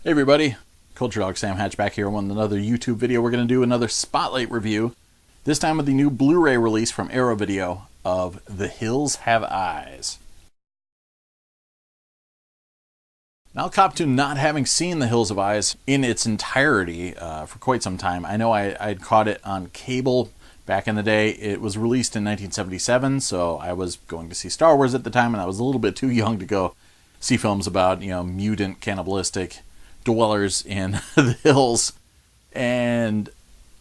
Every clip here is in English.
Hey everybody, Culturedog Sam Hatch back here with another YouTube video. We're going to do another Spotlight review, this time with the new Blu-ray release from Arrow Video of The Hills Have Eyes. Now, I'll cop to not having seen The Hills Have Eyes in its entirety for quite some time. I know I'd caught it on cable back in the day. It was released in 1977, so I was going to see Star Wars at the time, and I was a little bit too young to go see films about, mutant, cannibalistic dwellers in the hills. And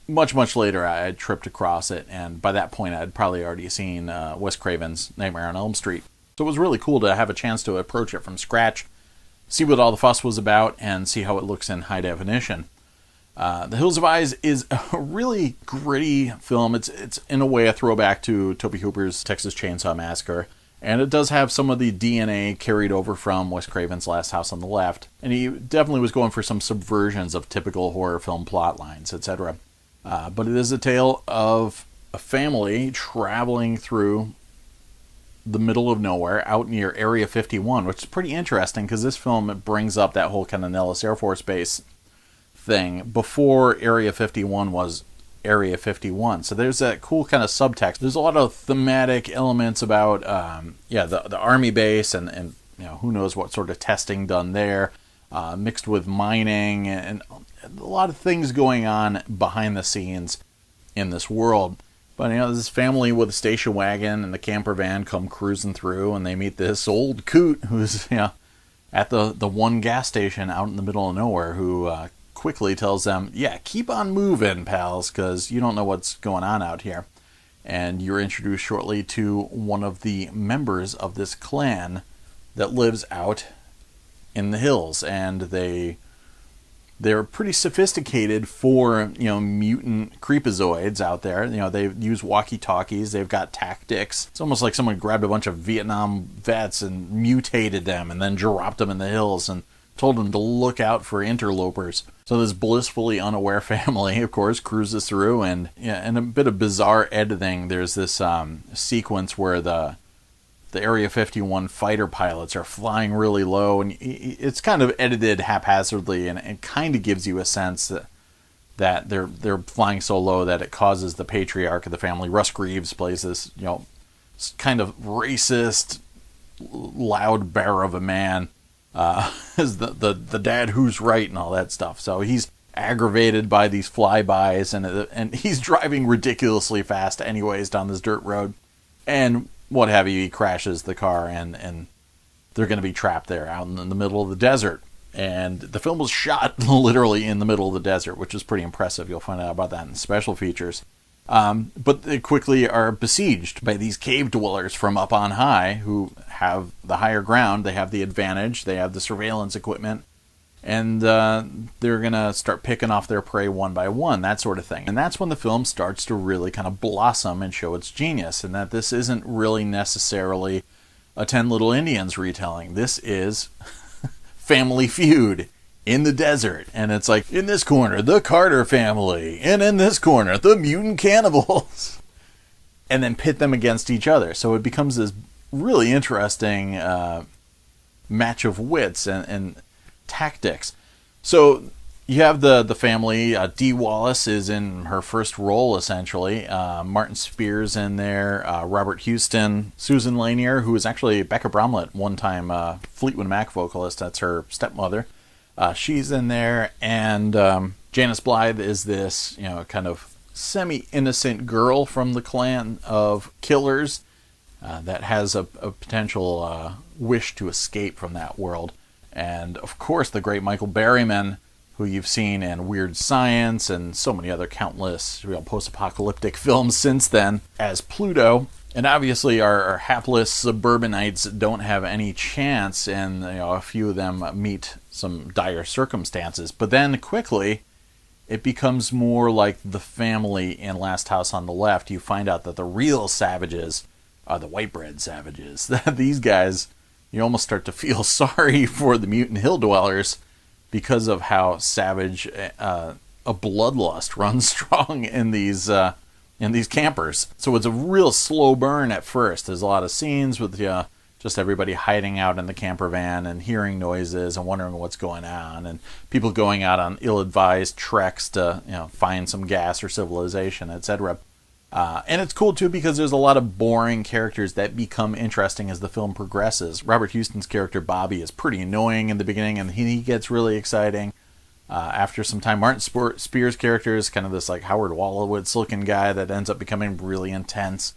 much later I tripped across it, and by that point I'd probably already seen Wes Craven's Nightmare on Elm Street. So it was really cool to have a chance to approach it from scratch, see what all the fuss was about, and see how it looks in high definition. The Hills of Eyes is a really gritty film. It's in a way a throwback to Tobe Hooper's Texas Chainsaw Massacre. And it does have some of the DNA carried over from Wes Craven's Last House on the Left. And he definitely was going for some subversions of typical horror film plot lines, etc. But it is a tale of a family traveling through the middle of nowhere out near Area 51, which is pretty interesting because this film brings up that whole kind of Nellis Air Force Base thing before Area 51 was Area 51. So there's that cool kind of subtext. There's a lot of thematic elements about the army base and who knows what sort of testing done there, mixed with mining and a lot of things going on behind the scenes in this world. But this family with a station wagon and the camper van come cruising through, and they meet this old coot who's at the one gas station out in the middle of nowhere who quickly tells them, keep on moving, pals, because you don't know what's going on out here. And you're introduced shortly to one of the members of this clan that lives out in the hills, and they're pretty sophisticated for mutant creepazoids out there. They use walkie-talkies, they've got tactics. It's almost like someone grabbed a bunch of Vietnam vets and mutated them and then dropped them in the hills and told them to look out for interlopers. So this blissfully unaware family, of course, cruises through, and in a bit of bizarre editing, there's this sequence where the Area 51 fighter pilots are flying really low, and it's kind of edited haphazardly, and it kind of gives you a sense that they're flying so low that it causes the patriarch of the family, Russ Greaves, plays this kind of racist, loud bear of a man. Is the dad who's right and all that stuff. So he's aggravated by these flybys, and he's driving ridiculously fast anyways down this dirt road, and what have you, he crashes the car, and they're going to be trapped there out in the middle of the desert. And the film was shot literally in the middle of the desert, which is pretty impressive. You'll find out about that in special features. But they quickly are besieged by these cave dwellers from up on high who have the higher ground. They have the advantage. They have the surveillance equipment. And they're going to start picking off their prey one by one, that sort of thing. And that's when the film starts to really kind of blossom and show its genius, and that this isn't really necessarily a 10 Little Indians retelling. This is Family Feud in the desert, and it's like, in this corner, the Carter family, and in this corner, the mutant cannibals, and then pit them against each other. So it becomes this really interesting match of wits and tactics. So you have the family. Dee Wallace is in her first role, essentially. Martin Spears in there, Robert Houston, Susan Lanier, who is actually Becca Bromlett, one-time Fleetwood Mac vocalist. That's her stepmother. She's in there, and Janice Blythe is this, kind of semi-innocent girl from the clan of killers that has a potential wish to escape from that world. And, of course, the great Michael Berryman, who you've seen in Weird Science and so many other countless post-apocalyptic films since then, as Pluto. And obviously our hapless suburbanites don't have any chance, and a few of them meet some dire circumstances. But then quickly it becomes more like the family in Last House on the Left. You find out that the real savages are the white bread savages. These guys, you almost start to feel sorry for the mutant hill dwellers because of how savage a bloodlust runs strong in these campers. So it's a real slow burn at first. There's a lot of scenes with just everybody hiding out in the camper van and hearing noises and wondering what's going on, and people going out on ill-advised treks to find some gas or civilization, etc. And it's cool too because there's a lot of boring characters that become interesting as the film progresses. Robert Houston's character Bobby is pretty annoying in the beginning, and he gets really exciting after some time. Martin Spears' character is kind of this like Howard Wolowitz looking guy that ends up becoming really intense.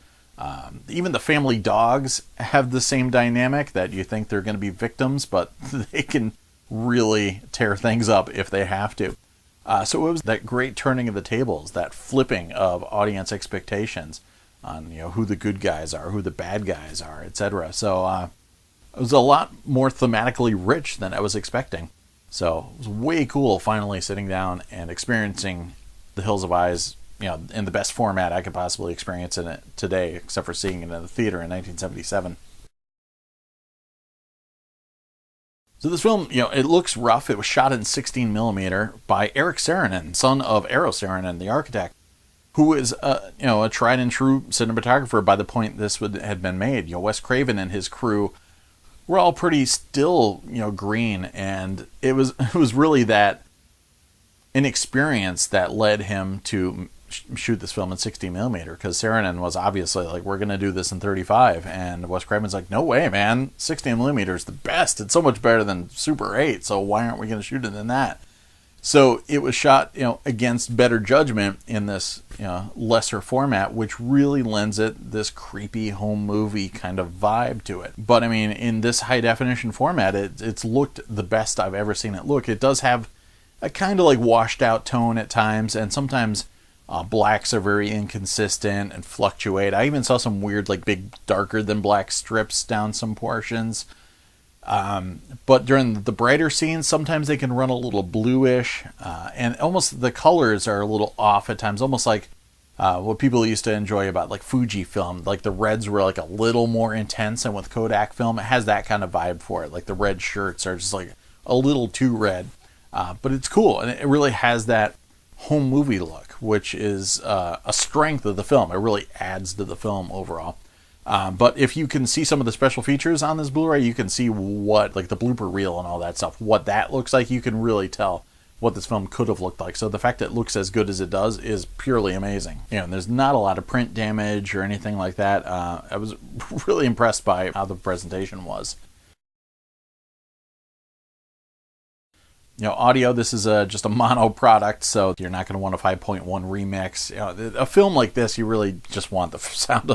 Even the family dogs have the same dynamic, that you think they're going to be victims, but they can really tear things up if they have to. So it was that great turning of the tables, that flipping of audience expectations on who the good guys are, who the bad guys are, etc. So it was a lot more thematically rich than I was expecting. So it was way cool finally sitting down and experiencing The Hills of Eyes, in the best format I could possibly experience in it today, except for seeing it in the theater in 1977. So this film, it looks rough. It was shot in 16mm by Eric Saarinen, son of Eero Saarinen, the architect, who is a tried and true cinematographer by the point this had been made. Wes Craven and his crew were all pretty still, green, and it was really that inexperience that led him to shoot this film in 16mm, because Saarinen was obviously like, we're going to do this in 35, and Wes Craven's like, no way, man, 16mm is the best. It's so much better than Super 8, so why aren't we going to shoot it in that? So it was shot, against better judgment in this, lesser format, which really lends it this creepy home movie kind of vibe to it. But I mean, in this high definition format, it's looked the best I've ever seen it look. It does have a kind of like washed out tone at times, and sometimes blacks are very inconsistent and fluctuate. I even saw some weird, like, big darker than black strips down some portions. But during the brighter scenes, sometimes they can run a little bluish, and almost the colors are a little off at times, almost like what people used to enjoy about like Fujifilm. Like the reds were like a little more intense, and with Kodak film, it has that kind of vibe for it. Like the red shirts are just like a little too red, but it's cool, and it really has that home movie look, which is a strength of the film. It really adds to the film overall. But if you can see some of the special features on this Blu-ray, you can see what, like the blooper reel and all that stuff, what that looks like. You can really tell what this film could have looked like. So the fact that it looks as good as it does is purely amazing. And there's not a lot of print damage or anything like that. I was really impressed by how the presentation was. Audio, this is just a mono product, so you're not going to want a 5.1 remix. A film like this, you really just want the sound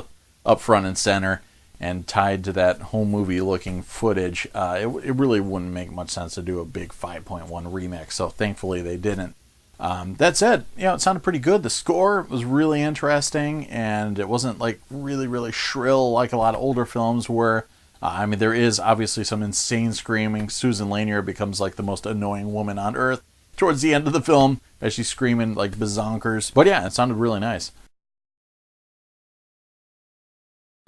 up front and center and tied to that home movie looking footage. It really wouldn't make much sense to do a big 5.1 remix, so thankfully they didn't. That said, it sounded pretty good. The score was really interesting, and it wasn't like really, really shrill like a lot of older films were. I mean, there is obviously some insane screaming. Susan Lanier becomes like the most annoying woman on earth towards the end of the film as she's screaming like bazonkers. But yeah, it sounded really nice.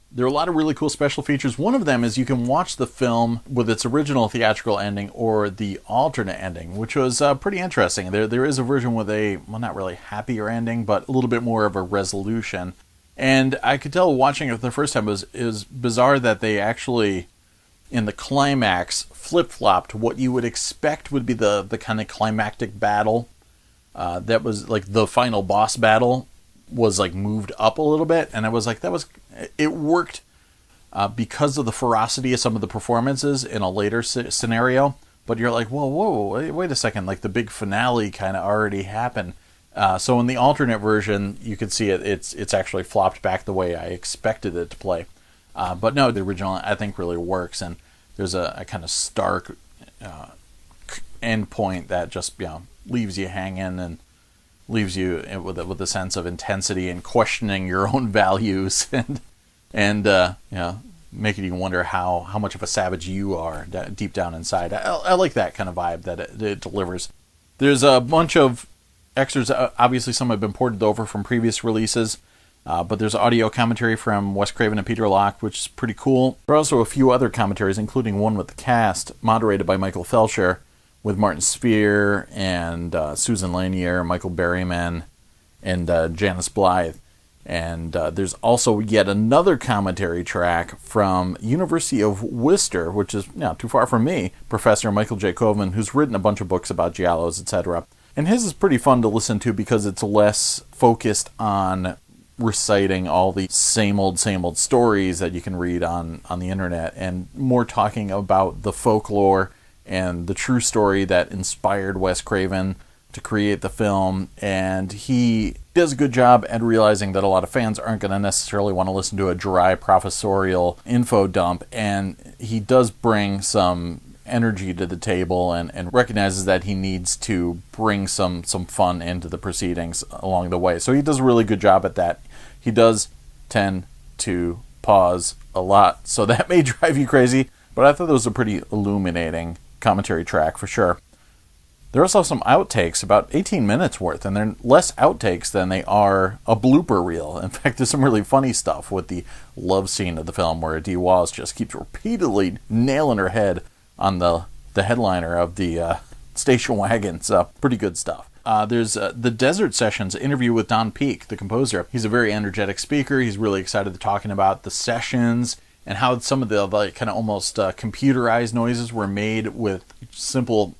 There are a lot of really cool special features. One of them is you can watch the film with its original theatrical ending or the alternate ending, which was pretty interesting. There is a version with a, well, not really happier ending, but a little bit more of a resolution. And I could tell watching it the first time it was bizarre that they actually, in the climax, flip-flopped what you would expect would be the kind of climactic battle. That was like the final boss battle was like moved up a little bit. And I was like, it worked because of the ferocity of some of the performances in a later scenario. But you're like, whoa, wait a second. Like the big finale kind of already happened. So in the alternate version, you can see it's actually flopped back the way I expected it to play. But no, the original I think really works, and there's a kind of stark end point that just leaves you hanging and leaves you with a sense of intensity and questioning your own values and making you wonder how much of a savage you are deep down inside. I like that kind of vibe that it delivers. There's a bunch of extras. Obviously some have been ported over from previous releases, but there's audio commentary from Wes Craven and Peter Locke, which is pretty cool. There are also a few other commentaries, including one with the cast, moderated by Michael Felcher, with Martin Spear and Susan Lanier, Michael Berryman, and Janice Blythe. And there's also yet another commentary track from University of Worcester, which is not too far from me, Professor Michael J. Coven, who's written a bunch of books about giallos, etc. And his is pretty fun to listen to because it's less focused on reciting all the same old stories that you can read on the internet, and more talking about the folklore and the true story that inspired Wes Craven to create the film. And he does a good job at realizing that a lot of fans aren't going to necessarily want to listen to a dry professorial info dump, and he does bring some energy to the table and recognizes that he needs to bring some fun into the proceedings along the way. So he does a really good job at that. He does tend to pause a lot, so that may drive you crazy, but I thought that was a pretty illuminating commentary track for sure. There are also some outtakes, about 18 minutes worth, and they're less outtakes than they are a blooper reel. In fact, there's some really funny stuff with the love scene of the film where Dee Wallace just keeps repeatedly nailing her head on the headliner of the station wagon. So, pretty good stuff. There's the Desert Sessions interview with Don Peake, the composer. He's a very energetic speaker. He's really excited to talking about the sessions and how some of the kind of almost computerized noises were made with simple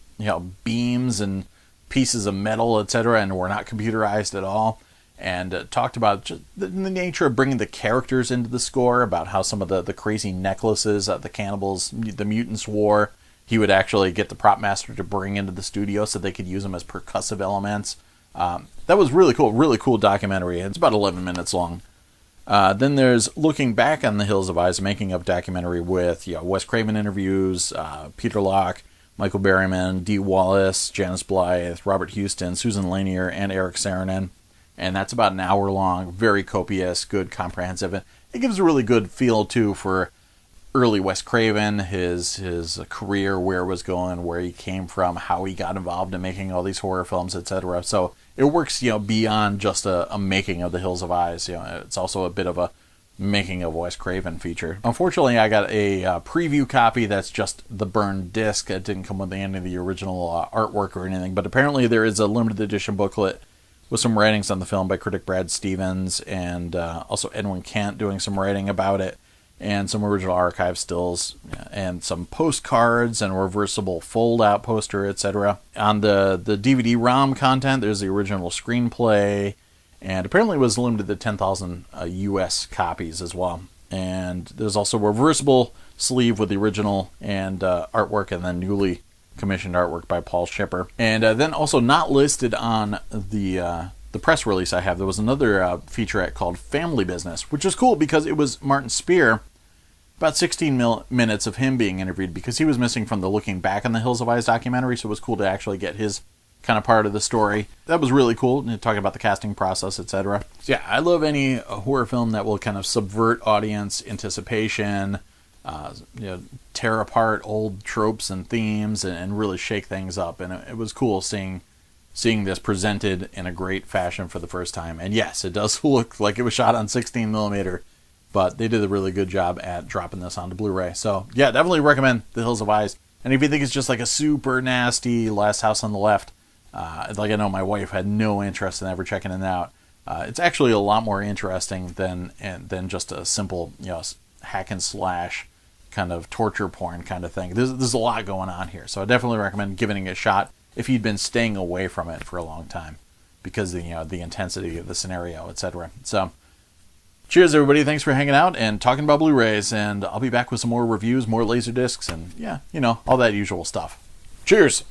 beams and pieces of metal, etc., and were not computerized at all. And talked about just the nature of bringing the characters into the score, about how some of the crazy necklaces that the cannibals, the mutants wore, he would actually get the prop master to bring into the studio so they could use them as percussive elements. That was really cool documentary. It's about 11 minutes long. Then there's Looking Back on the Hills of Eyes, making of documentary with Wes Craven interviews, Peter Locke, Michael Berryman, Dee Wallace, Janice Blythe, Robert Houston, Susan Lanier, and Eric Saarinen. And that's about an hour long, very copious, good, comprehensive. It gives a really good feel, too, for early Wes Craven, his career, where it was going, where he came from, how he got involved in making all these horror films, etc. So it works, beyond just a making of The Hills of Eyes. It's also a bit of a making of Wes Craven feature. Unfortunately, I got a preview copy that's just the burned disc. It didn't come with any of the original artwork or anything, but apparently there is a limited edition booklet with some writings on the film by critic Brad Stevens, and also Edwin Kent doing some writing about it, and some original archive stills, and some postcards and a reversible fold-out poster, etc. On the DVD-ROM content, there's the original screenplay, and apparently it was limited to 10,000 U.S. copies as well. And there's also a reversible sleeve with the original and artwork, and then newly commissioned artwork by Paul Schipper. And then also not listed on the press release I have, there was another featurette called Family Business, which is cool because it was Martin Spear, about 16 minutes of him being interviewed, because he was missing from the Looking Back on the Hills of Eyes documentary, so it was cool to actually get his kind of part of the story. That was really cool, talking about the casting process, etc. So yeah, I love any horror film that will kind of subvert audience anticipation, tear apart old tropes and themes, and really shake things up. And it was cool seeing this presented in a great fashion for the first time. And yes, it does look like it was shot on 16mm, but they did a really good job at dropping this onto Blu-ray. So yeah, definitely recommend The Hills of Eyes. And if you think it's just like a super nasty Last House on the Left, like I know my wife had no interest in ever checking it out, it's actually a lot more interesting than just a simple hack and slash kind of torture porn kind of thing. There's a lot going on here, so I definitely recommend giving it a shot if you'd been staying away from it for a long time because of the intensity of the scenario, etc. So cheers, everybody. Thanks for hanging out and talking about Blu-rays, and I'll be back with some more reviews, more Laserdiscs, and all that usual stuff. Cheers.